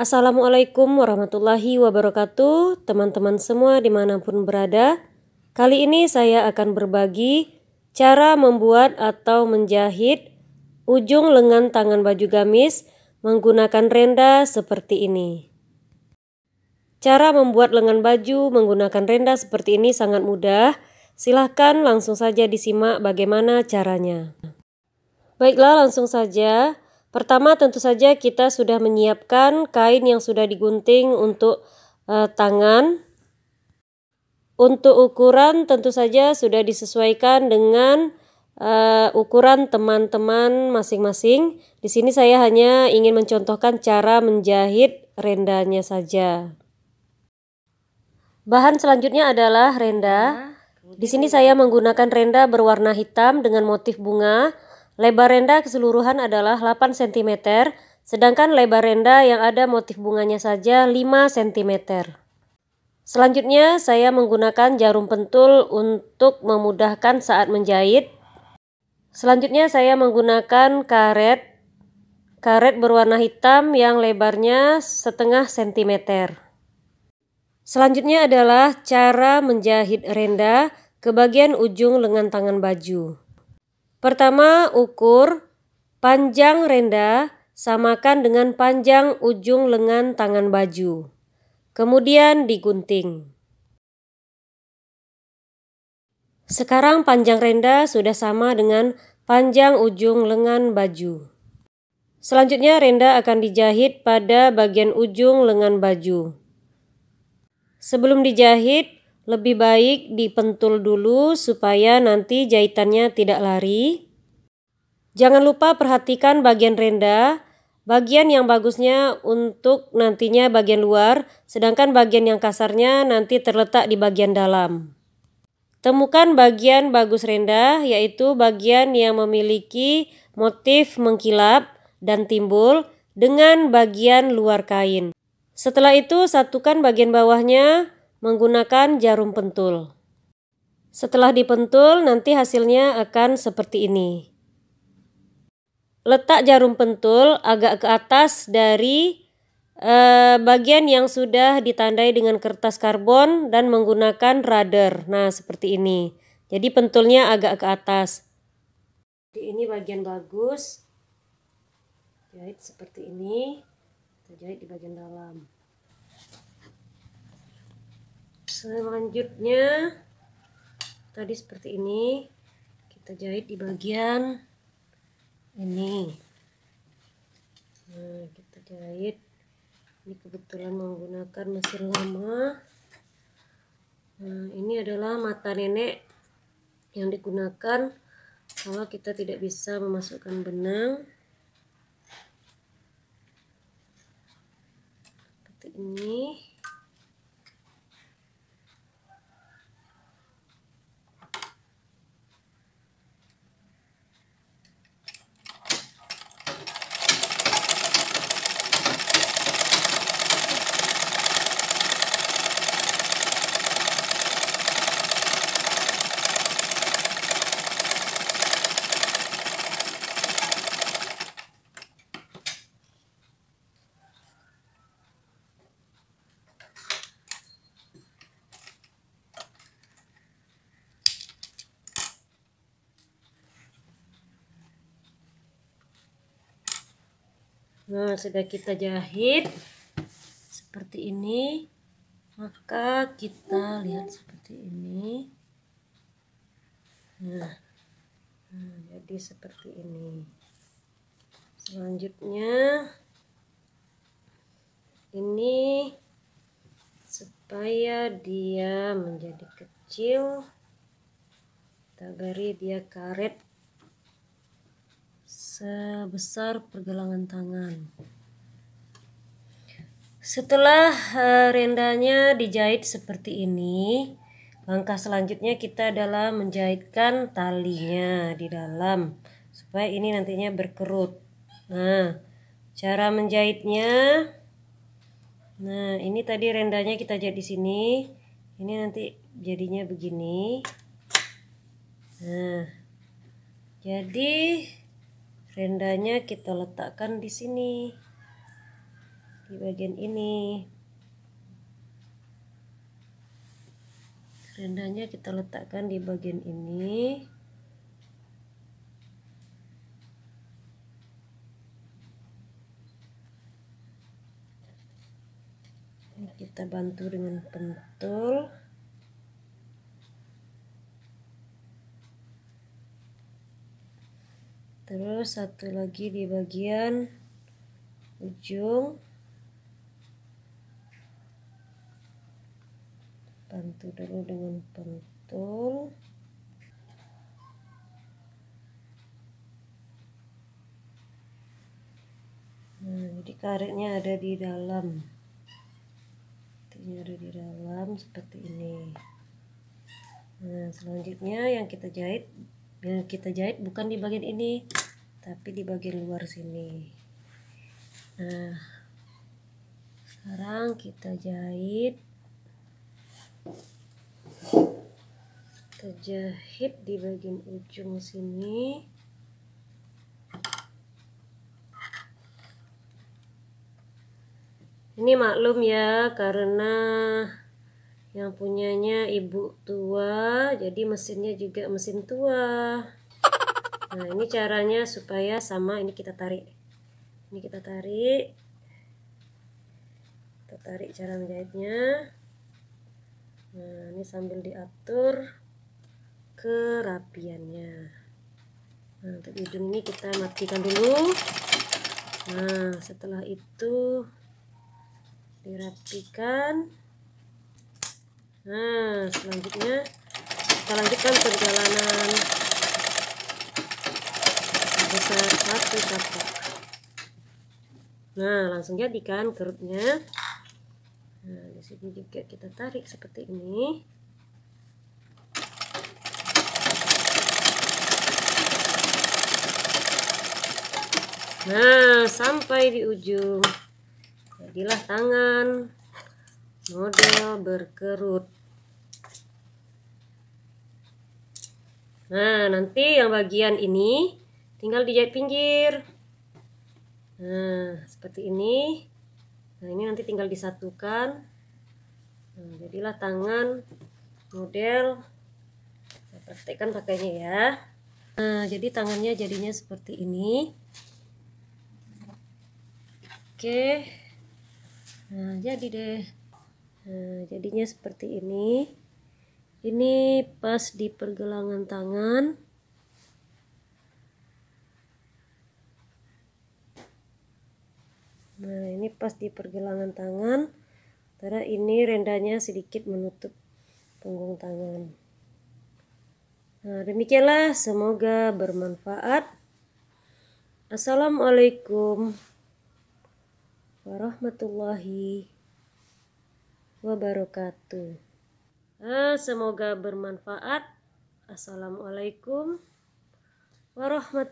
Assalamualaikum warahmatullahi wabarakatuh, teman-teman semua dimanapun berada. Kali ini saya akan berbagi cara membuat atau menjahit ujung lengan tangan baju gamis menggunakan renda seperti ini. Cara membuat lengan baju menggunakan renda seperti ini sangat mudah. Silahkan langsung saja disimak bagaimana caranya. Baiklah, langsung saja. Pertama tentu saja kita sudah menyiapkan kain yang sudah digunting untuk tangan. Untuk ukuran tentu saja sudah disesuaikan dengan ukuran teman-teman masing-masing. Di sini saya hanya ingin mencontohkan cara menjahit rendanya saja. Bahan selanjutnya adalah renda. Di sini saya menggunakan renda berwarna hitam dengan motif bunga. Lebar renda keseluruhan adalah 8 cm, sedangkan lebar renda yang ada motif bunganya saja 5 cm. Selanjutnya saya menggunakan jarum pentul untuk memudahkan saat menjahit. Selanjutnya saya menggunakan karet berwarna hitam yang lebarnya setengah cm. Selanjutnya adalah cara menjahit renda ke bagian ujung lengan tangan baju. Pertama, ukur panjang renda samakan dengan panjang ujung lengan tangan baju. Kemudian digunting. Sekarang panjang renda sudah sama dengan panjang ujung lengan baju. Selanjutnya renda akan dijahit pada bagian ujung lengan baju. Sebelum dijahit, lebih baik dipentul dulu supaya nanti jahitannya tidak lari. Jangan lupa perhatikan bagian renda, bagian yang bagusnya untuk nantinya bagian luar, sedangkan bagian yang kasarnya nanti terletak di bagian dalam. Temukan bagian bagus renda, yaitu bagian yang memiliki motif mengkilap dan timbul dengan bagian luar kain. Setelah itu satukan bagian bawahnya menggunakan jarum pentul. Setelah dipentul nanti hasilnya akan seperti ini. Letak jarum pentul agak ke atas dari bagian yang sudah ditandai dengan kertas karbon dan menggunakan rudder. Nah, seperti ini. Jadi pentulnya agak ke atas. Ini bagian bagus. Jahit seperti ini. Kita jahit di bagian dalam. Selanjutnya tadi seperti ini, kita jahit di bagian ini. Nah, kita jahit. Ini kebetulan menggunakan mesin lama. Nah, ini adalah mata nenek yang digunakan kalau kita tidak bisa memasukkan benang. Seperti ini. Nah, sudah kita jahit seperti ini, maka kita lihat seperti ini. Nah, jadi seperti ini. Selanjutnya ini supaya dia menjadi kecil, kita beri dia karet sebesar pergelangan tangan. Setelah rendanya dijahit seperti ini, langkah selanjutnya kita adalah menjahitkan talinya di dalam supaya ini nantinya berkerut. Nah, cara menjahitnya, nah ini tadi rendanya kita jahit di sini, ini nanti jadinya begini. Nah, jadi rendanya kita letakkan di sini, di bagian ini. Rendanya kita letakkan di bagian ini. Kita bantu dengan pentul. Terus satu lagi di bagian ujung. Bantu dulu dengan pentul. Nah, jadi karetnya ada di dalam. Ini ada di dalam seperti ini. Nah, selanjutnya yang kita jahit bukan di bagian ini, tapi di bagian luar sini. Nah, sekarang kita jahit. Kita jahit di bagian ujung sini. Ini maklum ya, karena yang punyanya ibu tua, jadi mesinnya juga mesin tua. Nah, ini caranya supaya sama. Ini kita tarik. Ini kita tarik. Kita tarik cara menjahitnya. Nah, ini sambil diatur kerapiannya. Nah, untuk ujung ini kita matikan dulu. Nah, setelah itu dirapikan. Nah, selanjutnya kita lanjutkan perjalanan besar satu tapak. Nah, langsung jadikan kerutnya. Nah, di sini juga kita tarik seperti ini. Nah, sampai di ujung. Jadilah tangan model berkerut. Nah, nanti yang bagian ini tinggal dijahit pinggir. Nah, seperti ini. Nah, ini nanti tinggal disatukan. Nah, jadilah tangan model. Saya praktekkan pakainya ya. Nah, jadi tangannya jadinya seperti ini. Oke. Nah, jadi deh. Nah, jadinya seperti ini. Ini pas di pergelangan tangan. Nah, ini pas di pergelangan tangan. Karena ini rendanya sedikit menutup punggung tangan. Nah, demikianlah, semoga bermanfaat. Assalamualaikum warahmatullahi wabarakatuh. Semoga bermanfaat. Assalamualaikum warahmatullahi wabarakatuh.